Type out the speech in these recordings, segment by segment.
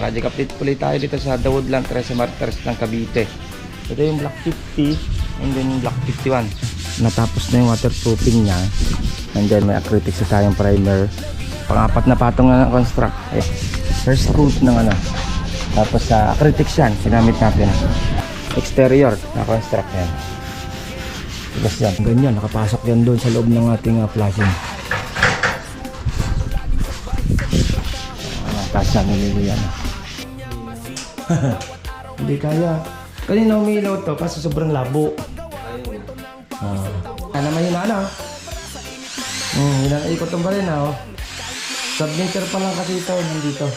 project update ulit tayo dito sa Dawoodland, Trece Martires ng Cavite. Ito yung Block 50 and then Block 51. Natapos na yung waterproofing niya. And then may acrylic sa tayong primer. Pang-apat na patong na ng construct. First coat ng ano. Tapos sa acrylic yan, ginamit natin. Exterior na construct yan. Tapos yan, ganyan, nakapasok yan doon sa loob ng ating flashing. Tapos na nililiyan. Hindi kaya. Kanina umilaw to kasi sobrang labo. Ano mahina na? Ikot ba rin na? Submeter pa lang kasi ito. Nandito.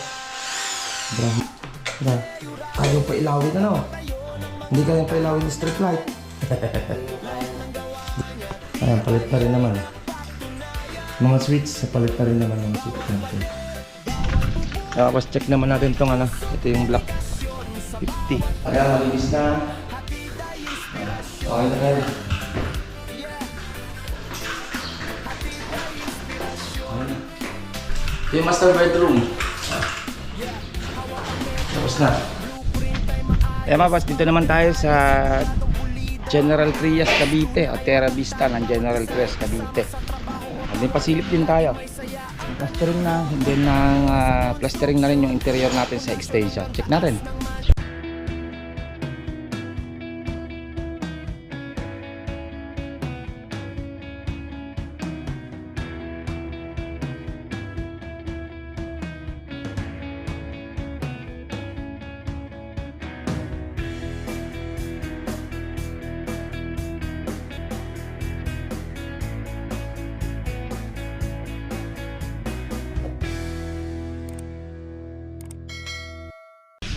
Kaya pa ilawin ano? Hindi kaya pa ilawin yung strip light. Ayan, palit na rin naman. Mga switch, palit na rin naman yung switch natin. Tapos check naman natin itong ano. Ito yung Block 50. Ayan, malinis na. Okay na kayo. Ito yung master bedroom. Tapos na. Ayan mga boss, dito naman tayo sa General Trias Cavite o Terra Vista ng General Trias Cavite. May pasilip din tayo. Plastering na, and then plastering na rin yung interior natin sa extension. Check natin.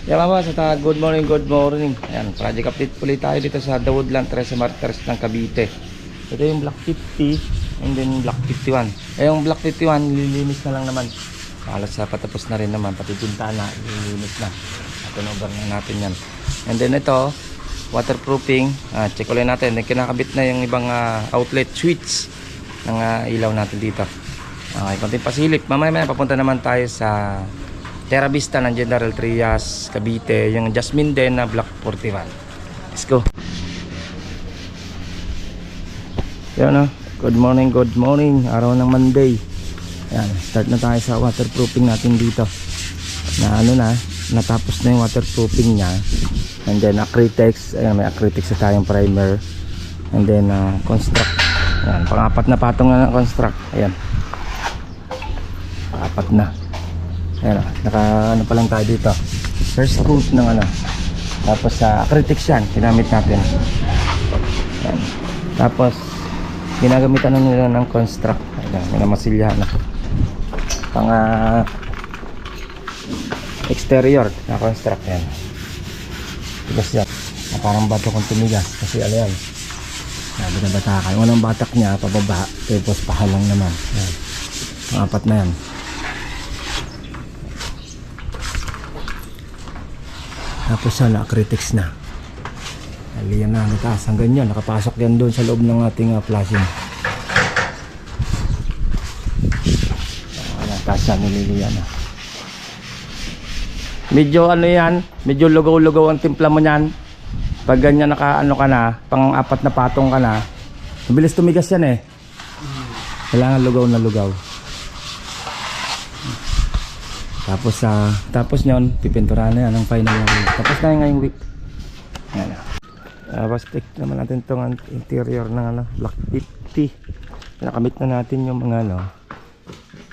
Yan mga boss, good morning, good morning. Ayan, project update ulit tayo dito sa Dawoodland, Trece Martires ng Cavite. Ito yung Block 50 and then Block 51. Yung Block 51, lilinis na lang naman. Halos patapos na rin naman, pati bintana, lilinis na. Tunover na natin yan. And then ito, waterproofing. Check ulit natin, kinakabit na yung ibang outlet switch ng ilaw natin dito. Okay, konting pasilip. Mamaya papunta naman tayo sa Terra Vista ng General Trias Cavite, yung Jasmine din na Block 41. Let's go. Yan good morning, good morning. Araw ng Monday. Yan, start na tayo sa waterproofing natin dito. Na natapos na yung waterproofing niya. And then acrylic, ayan, may acrylic sa tayong primer. And then construct. Ayan, pang-apat na patong na ng construct. Ayan. Pang-apat na. Ayan, naka pa lang tayo dito. First coat ng tapos sa acrylic yan, ginamit natin. Ayan. Tapos ginagamitan nila ng construct. Ayan, minamasilyahan na pang exterior na construct yan. Tigas yan, parang bato kung tumigas kasi yan, binabatakan. Yung unang batak niya pababa, tapos pahalang naman. Ayan. Apat na yan. Tapos sana acrylics na. Aliyan na nataas hanggang yan. Nakapasok yan doon sa loob ng ating flashing. Nataas yan, nililiyan na. Medyo yan, medyo lugaw-lugaw ang timpla mo yan. Pag ganyan ka na, pang-apat na patong ka na, mabilis tumigas yan Kailangan lugaw na lugaw. Tapos nyon, pipinturahan na yan ang final na week. Tapos na yung ngayong week. Ayan na. Tapos check naman natin itong interior ng Block 50. Nakamit na natin yung mga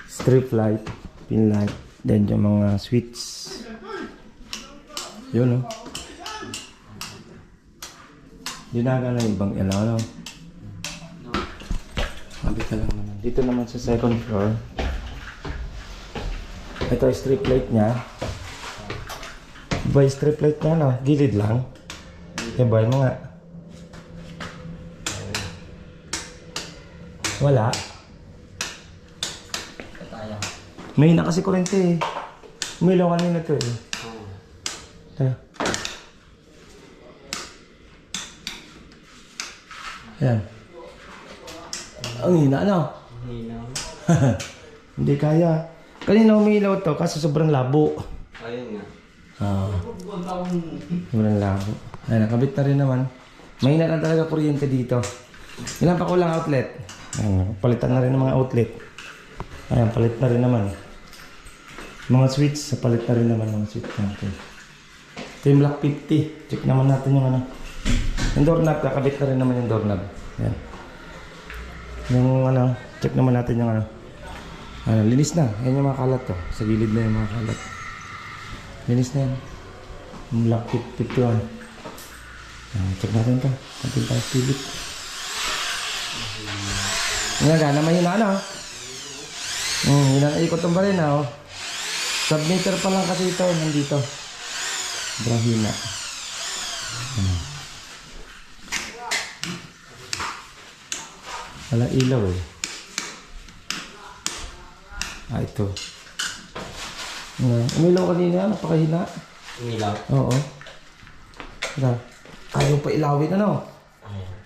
strip light, pin light, then yung mga switch. Yun Dinaga na yung ibang Kabit na lang naman. Dito naman sa second floor. Ito yung strip light niya. Iba yung strip light niya gilid lang. Iba mo nga. Wala. May na kasi kurente Umilaw kanina to Tayo. Ayan. Ang hina Hindi kaya. Kanina umilaw to kasi sobrang labo. Ayun nga. Walang labo. Ayan, nakabit na rin naman. Mahina lang talaga kuryente dito. Ilan pa kulang outlet? Ayan, palitan na rin ng mga outlet. Ayan, palit na rin naman. Mga switch, sa palit na rin naman mga switch natin. Ito yung Black 50. Check naman natin yung ano. Yung doorknob, kakabit na rin naman yung doorknob. Ayan. Yung ano, check naman natin yung ano. Ano, linis na. Ayan yung mga kalat to. Sa gilid na yung mga kalat. Linis na yan. Yung Black 51. Check natin to. Natin tayo pilit. Yan na, mahina ano. Ikot ang ba rin oh. Submeter pa lang kasi ito. Nandito. Brahina. Wala ilaw eh. Ito. Umilaw kanina. Napakahina. Umilaw? Oo. Ayaw pa ilawin ano?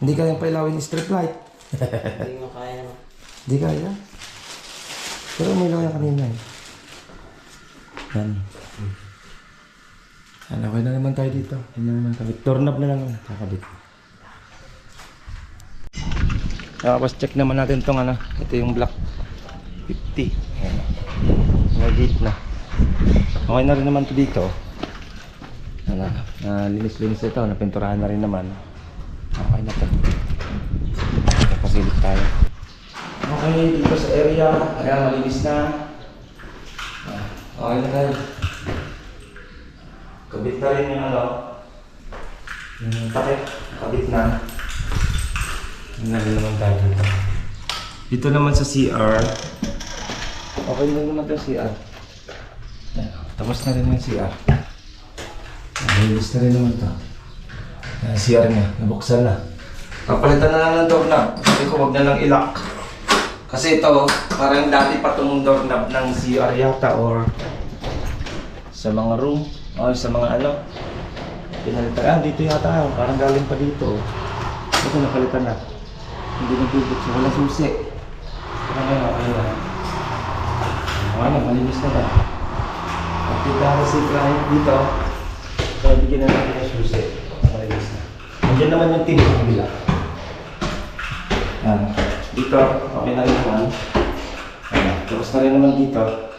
Hindi kaya pa ilawin yung strip light. Hindi mo kaya. Hindi kaya. Pero umilaw yan kanina eh. Yan. Okay na naman tayo dito. Yan na naman kabit. Doorknob na lang kakabit. Tapos check naman natin tong ano. Ito yung Black 50. Mga gate na. Okay na rin naman ito dito. Linis-linis ito. Napinturahan na rin naman. Okay na ito. Pasilip tayo. Okay, dito sa area. Ayan, malinis na. Okay na tayo. Kabit na rin yung ano. Yung takip. Kabit na. Yun na rin naman tayo dito. Dito naman sa CR. Okay na naman ito CR. Tapos na rin yung CR. Malinis na rin naman ito. CR niya. Nabuksan na. Papalitan na lang ng doorknob. Sabi ko huwag na lang i-lock. Kasi ito, parang dati pa itong doorknob ng CR yata or sa mga room o sa mga ano. Pinalitan. Dito yata. Parang galing pa dito. Ito napalitan na. Hindi nagbubuksan. So, wala susi. Parang ngayon, okay na. Okay na, malinis na ba? At kita kasi client dito. So, bigyan na natin yung susi. Malinis na. Nandiyan naman yung team sa kabila. Yan. Dito, okay na rin naman. Ayan. Tapos na rin naman dito.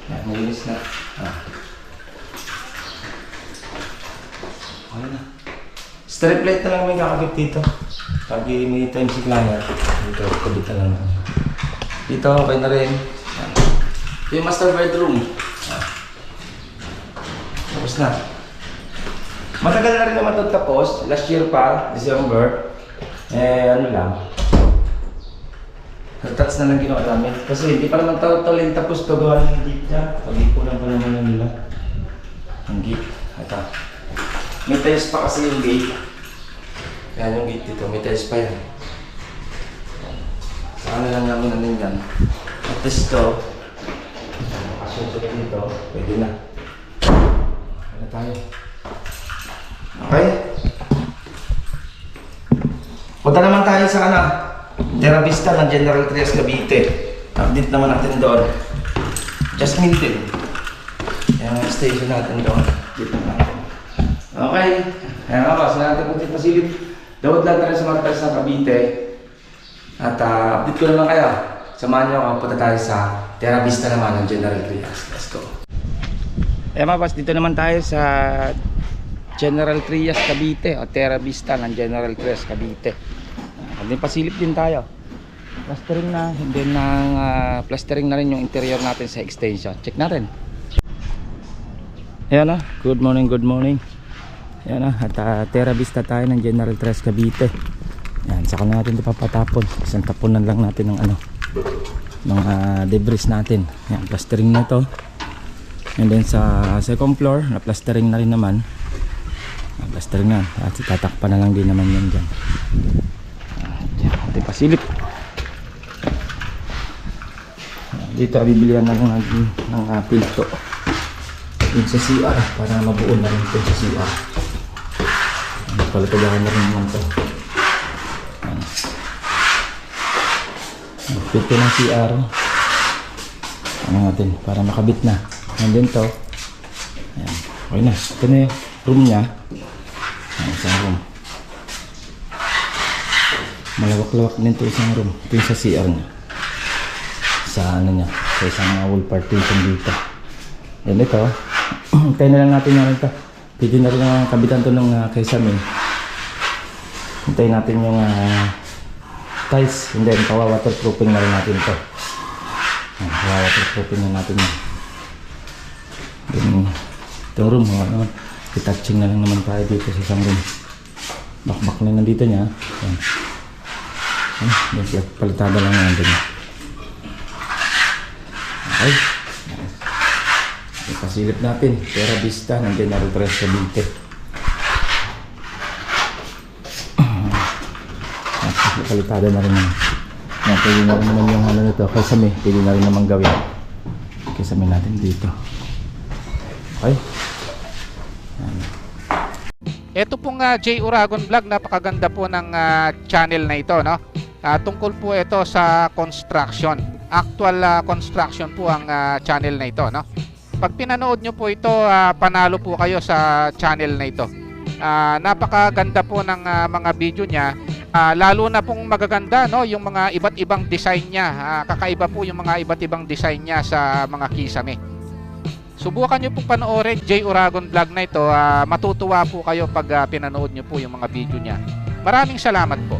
Yan, malinis na. Okay na. Strip light na lang may kakabit dito. Pag may time si client, dito, kabit na lang. Dito, okay na rin. Yan. Ito yung master bedroom. Yan. Tapos na. Matagal na rin naman ito tapos. Last year pa, December. Ano lang. Touch na lang ginawa namin. Kasi hindi pa naman totally tapos ito gawa ng gate niya. Pag-ipunan pa naman na nila. Ang gate. Ito. May tiles pa kasi yung gate. Yan yung gate dito. May tiles pa yan. Saan na lang namin namin yan. At least ito. Makasunod dito. Pwede na. Ano tayo? Okay? Punta naman tayo sa ano. Terra Vista ng General Trias Cavite. Update naman natin doon. Jasmine din. Yung station natin doon. Dito natin. Okay. Ayan nga ba, sila natin puntit pasilip. Dawad lang tayo sa mga tayo sa Cavite. At update ko naman kayo. Samahan nyo ako, punta tayo sa Terra Vista naman ng General Trias. Let's go. Ayan mga boss, dito naman tayo sa General Trias Cavite o Terra Vista ng General Trias Cavite. Hindi pasilip din tayo. Plastering na, hindi nang plastering na rin yung interior natin sa extension. Check natin. Ayan na, good morning, good morning. Ayan na, at Terra Vista tayo ng General Trias Cavite. Ayan, saka na natin ito papatapon. Isang tapunan lang natin ng ano, mga debris natin. Ayan, plastering na ito. And then sa second floor, na plastering na rin naman. Plastering na, at tatakpan na lang din naman yan dyan. Ito pasilip. Dito bibilihan ng pilto. Dito sa CR para mabuo na rin ito sa CR. Palatagaan na rin naman ito. Pilto ng CR. Ano natin para makabit na. And then to. Ayan. Okay na. Ito na yung room niya. Isang room. Malawak-lawak din ito isang room. Ito yung sa CR niya. Sa ano niya. Sa isang wall partition dito. Yan ito. Hintayin na lang natin yung ito. Pwede na rin ang kabitan ito ng Kesame. Hintayin natin yung tiles. And then pawa-waterproofing na rin natin ito. Pawa-waterproofing na natin yun. Then itong room. Retouching na lang naman tayo dito sa isang room. Bakbak na nandito niya. Yan. Yan. Palitada lang natin. Okay. Ipasilip natin. Terra Vista. Nandiyan na rin sa Cavite. Palitada na rin naman. Pwede na rin naman yung ano nito. Kesame. Pwede na rin naman gawin. Kesame natin dito. Okay. Ito pong J. Uragon Vlog, napakaganda po ng channel na ito, no? Tungkol po ito sa construction. Actual construction po ang channel na ito, no? Pag pinanood nyo po ito, panalo po kayo sa channel na ito. Napakaganda po ng mga video niya. Lalo na pong magaganda, no? Yung mga iba't ibang design niya. Kakaiba po yung mga iba't ibang design niya sa mga kisame. Subukan nyo pong panoorin J. Uragon Vlog na ito. Matutuwa po kayo pag pinanood nyo po yung mga video niya. Maraming salamat po.